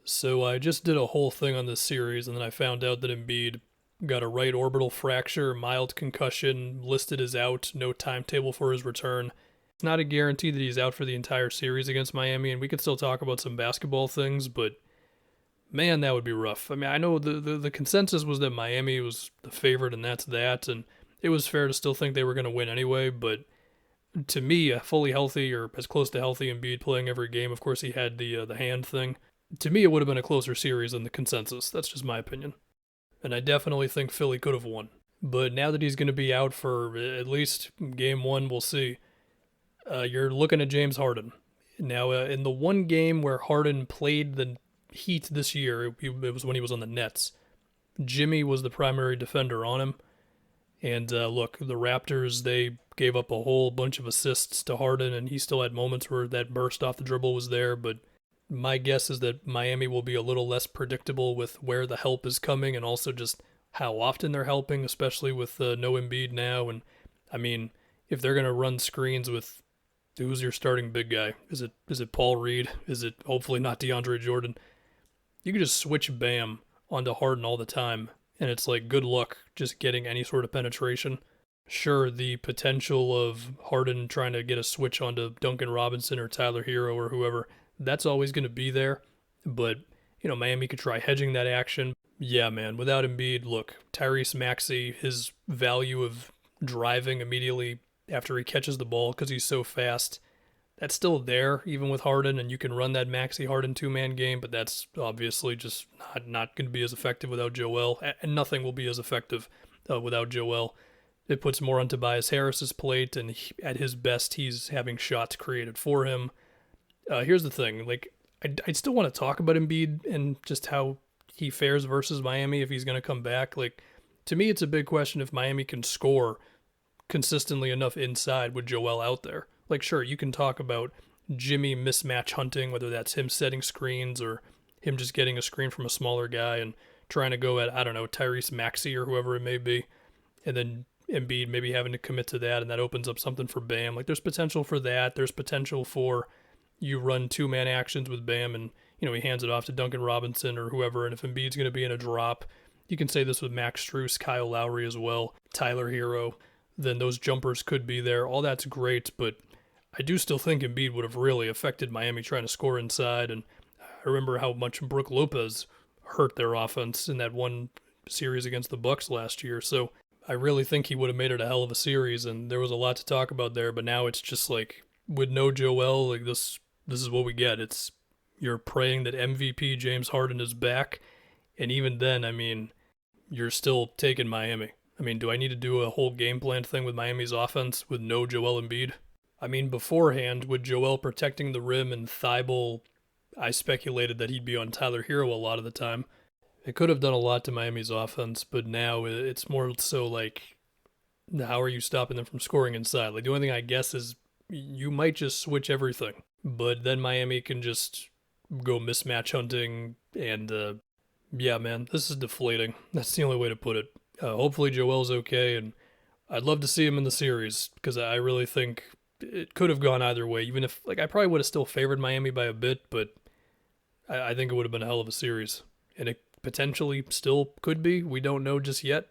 So I just did a whole thing on this series, and then I found out that Embiid got a right orbital fracture, mild concussion, listed as out, no timetable for his return. It's not a guarantee that he's out for the entire series against Miami, and we could still talk about some basketball things, but man, that would be rough. I mean, I know the consensus was that Miami was the favorite, and that's that, and it was fair to still think they were going to win anyway, but to me, a fully healthy or as close to healthy Embiid playing every game, of course he had the hand thing. To me, it would have been a closer series than the consensus. That's just my opinion. And I definitely think Philly could have won. But now that he's going to be out for at least game one, we'll see. You're looking at James Harden. Now, in the one game where Harden played the Heat this year, it was when he was on the Nets. Jimmy was the primary defender on him. And look, the Raptors, they gave up a whole bunch of assists to Harden, and he still had moments where that burst off the dribble was there. But my guess is that Miami will be a little less predictable with where the help is coming and also just how often they're helping, especially with no Embiid now. And I mean, if they're going to run screens with who's your starting big guy? Is it Paul Reed? Is it hopefully not DeAndre Jordan? You could just switch Bam onto Harden all the time, and it's like good luck just getting any sort of penetration. Sure, the potential of Harden trying to get a switch onto Duncan Robinson or Tyler Hero or whoever, that's always going to be there. But, Miami could try hedging that action. Yeah, man, without Embiid, look, Tyrese Maxey, his value of driving immediately after he catches the ball because he's so fast, that's still there even with Harden, and you can run that Maxey Harden two-man game, but that's obviously just not going to be as effective without Joel, and nothing will be as effective without Joel. It puts more on Tobias Harris's plate, and at his best, he's having shots created for him. Here's the thing, I'd still want to talk about Embiid and just how he fares versus Miami if he's going to come back. To me, it's a big question if Miami can score consistently enough inside with Joel out there. Sure, you can talk about Jimmy mismatch hunting, whether that's him setting screens or him just getting a screen from a smaller guy and trying to go at, I don't know, Tyrese Maxey or whoever it may be, and then Embiid maybe having to commit to that, and that opens up something for Bam. There's potential for that. There's potential for you run two-man actions with Bam and, he hands it off to Duncan Robinson or whoever, and if Embiid's going to be in a drop, you can say this with Max Strus, Kyle Lowry as well, Tyler Hero, then those jumpers could be there. All that's great, but I do still think Embiid would have really affected Miami trying to score inside, and I remember how much Brook Lopez hurt their offense in that one series against the Bucks last year, so I really think he would have made it a hell of a series, and there was a lot to talk about there, but now it's just with no Joel, this is what we get. It's you're praying that MVP James Harden is back, and even then, I mean, you're still taking Miami. I mean, do I need to do a whole game plan thing with Miami's offense with no Joel Embiid? I mean, beforehand, with Joel protecting the rim and Thibault, I speculated that he'd be on Tyler Hero a lot of the time. It could have done a lot to Miami's offense, but now it's more so how are you stopping them from scoring inside? The only thing I guess is you might just switch everything, but then Miami can just go mismatch hunting, and yeah, man, this is deflating. That's the only way to put it. Hopefully Joel's okay, and I'd love to see him in the series because I really think it could have gone either way. Even if I probably would have still favored Miami by a bit, but I think it would have been a hell of a series, and it potentially still could be. We don't know just yet,